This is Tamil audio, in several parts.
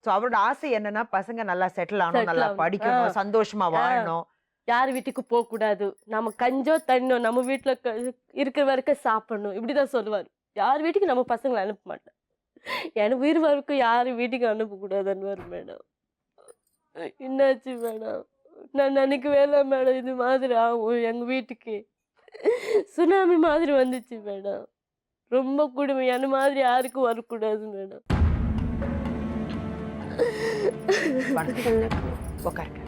சோ அவரோட ஆசை என்னன்னா பசங்க நல்லா செட்டில் ஆகணும், செட்டில் நல்லா ஆகணும். படிக்கணும், சந்தோஷமா வாழணும். யார் வீட்டுக்கு போக கூடாது, நம்ம கஞ்சோ தண்ணோ நம்ம வீட்டுல இருக்கிற வரைக்கும் சாப்பிடணும், இப்படிதான் சொல்லுவாரு. யார் வீட்டுக்கு நம்ம பசங்களை அனுப்ப மாட்டேன். எனக்கு உயிர் வரைக்கும் யாரு வீட்டுக்கு அனுப்ப கூடாதுன்னு மேடம். என்னாச்சு மேடம்? நான் நினைக்கவே இல்லை மேடம் இது மாதிரி ஆகும். எங்க வீட்டுக்கு சுனாமி மாதிரி வந்துச்சு மேடம். ரொம்ப கொடுமை. என்ன மாதிரி யாருக்கும் வரக்கூடாது மேடம். உட்காருங்க.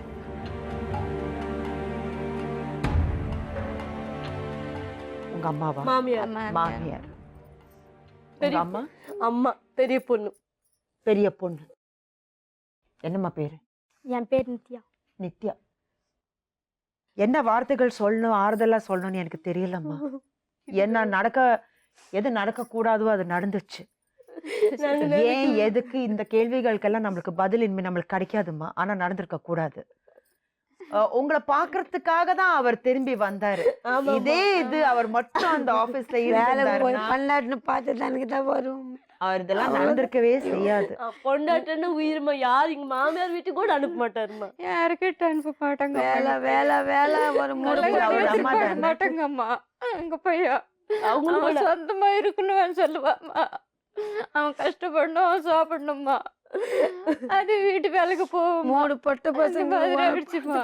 உங்க அம்மாவா? மாமியார். மாமியார். உங்க அம்மா? அம்மா பெரிய பொண்ணு. பெரிய பொண்ணு. என்னம்மா பேரு? என் பேர் நித்யா. நித்யா. என்ன வார்த்தைகள் சொல்லணும், ஆறுதலா சொல்லணும்னு எனக்கு தெரியலம்மா. என்ன எது நடக்க கூடாதோ அது நடந்துச்சு. ஏன் எதுக்கு இந்த கேள்விகளுக்கெல்லாம் நம்மளுக்கு பதில் இனிமே நம்மளுக்கு கிடைக்காதுமா. ஆனா நடந்திருக்க கூடாது. உங்களை பாக்குறதுக்காக தான் அவர் திரும்பி வந்தாரு. இதே இது அவர் மட்டும் அந்த ஆபீஸ்ல பல்லாட்டுன்னு பார்த்து எனக்கு தான் வரும். அவர் இதெல்லாம் நடந்திருக்கவே செய்யாது. பொண்டாட்டுன்னு உயிர்மா யார் எங்க மாமியார் வீட்டுக்கு கூட அனுப்ப மாட்டாருமா. யாருக்கிட்ட அனுப்ப மாட்டாங்க. வேலை வேலை வேலை ஒரு மாட்டாங்கம்மா. அங்க போய் அவங்க சொந்தமா இருக்கணும்னு சொல்லுவாம்மா. அவன் கஷ்டப்படணும் சாப்பிடணும்மா. அது வீட்டு வேலைக்கு போவோம். 3 பொட்ட பசங்க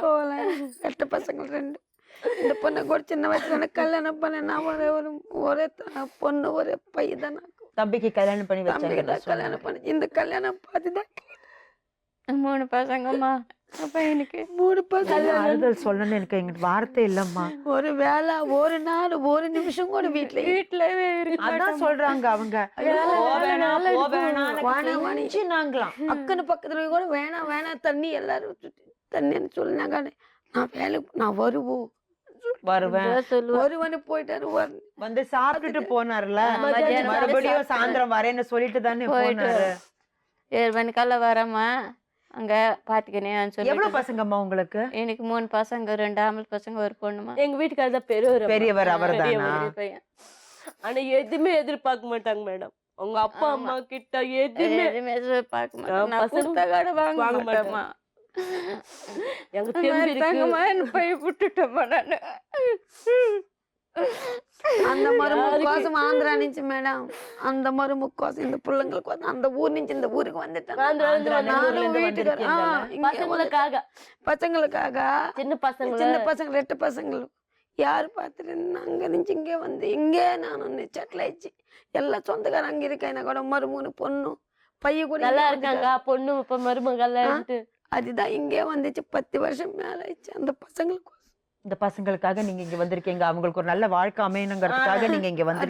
போகலாம். கெட்ட பசங்க 2. இந்த பொண்ணை கூட சின்ன வயசுல கல்யாணம் பண்ணேன். நான் ஒரே பொண்ணு ஒரே பையன் தான். தம்பிக்கு கல்யாணம் பண்ணி வச்சாங்க. கல்யாணம் பண்ணி இந்த கல்யாணம் பார்த்துதான் 3 பசங்கம்மா. அப்ப எனக்கு 3 பசங்க. ஆறுதல் சொல்லணும்னு எனக்கு எங்க வார்த்தை இல்லம்மா. ஒரு வேலை ஒரு நாள் ஒரு நிமிஷம் கூட வீட்டுலவே அதான் சொல்றாங்க அவங்க. அக்கன்னு பக்கத்துல கூட வேணாம் வேணாம் தண்ணி எல்லாரும் தண்ணின்னு சொல்லினாங்க. நான் வருவேன் போயிட்டாரு. வந்து சாப்பிட்டுட்டு போனார்ல, மறுபடியும் சாயந்தரம் வரேன்னு சொல்லிட்டு தானே போனாரு. 7 மணிக்கால வரமா அங்க பாத்துக்கினேன் சொல்லி. எவ்வளவு பசங்கம்மா உங்களுக்கு? எனக்கு 3 பசங்க, 2 ஆம்பளை பசங்க, ஒரு பொண்ணுமா. எங்க வீட்டுக்காரர் தான் பெரியவர். அவர் தானா? ஆனா எதுவுமே எதிர்பார்க்க மாட்டாங்க மேடம். உங்க அப்பா அம்மா கிட்ட எதுவுமே எதிர்பார்க்க மாட்டாங்க. வாங்க மாட்டோமா. எங்க தங்கமா என்ன போய் விட்டுட்டோமா நானு. அந்த மருமகோசம் ஆந்திரா நிச்சு மேடம். அந்த மருமகோசம் இந்த பிள்ளைங்களுக்கு அந்த ஊர் நிச்சு இந்த ஊருக்கு வந்துட்டேன். பசங்களுக்காக சின்ன பசங்க 2 பசங்களும் யாரு பாத்துட்டு அங்க நிச்சு இங்கே வந்து இங்கே நான் செட்டில் ஆயிடுச்சு. எல்லாம் சொந்தக்காரன் அங்க இருக்கேன். கூட மருமகனு பொண்ணு பையன் கூட நல்லா இருக்காங்க. பொண்ணு இப்ப மருமகள் அதுதான் இங்கே வந்துச்சு. 10 வருஷம் மேல ஆயிடுச்சு. அந்த பசங்களுக்கு இந்த பசங்களுக்காக நீங்க இங்க வந்திருக்கீங்க. அவங்களுக்கு ஒரு நல்ல வாழ்க்கை அமையணுங்கிறதுக்காக நீங்க இங்க வந்து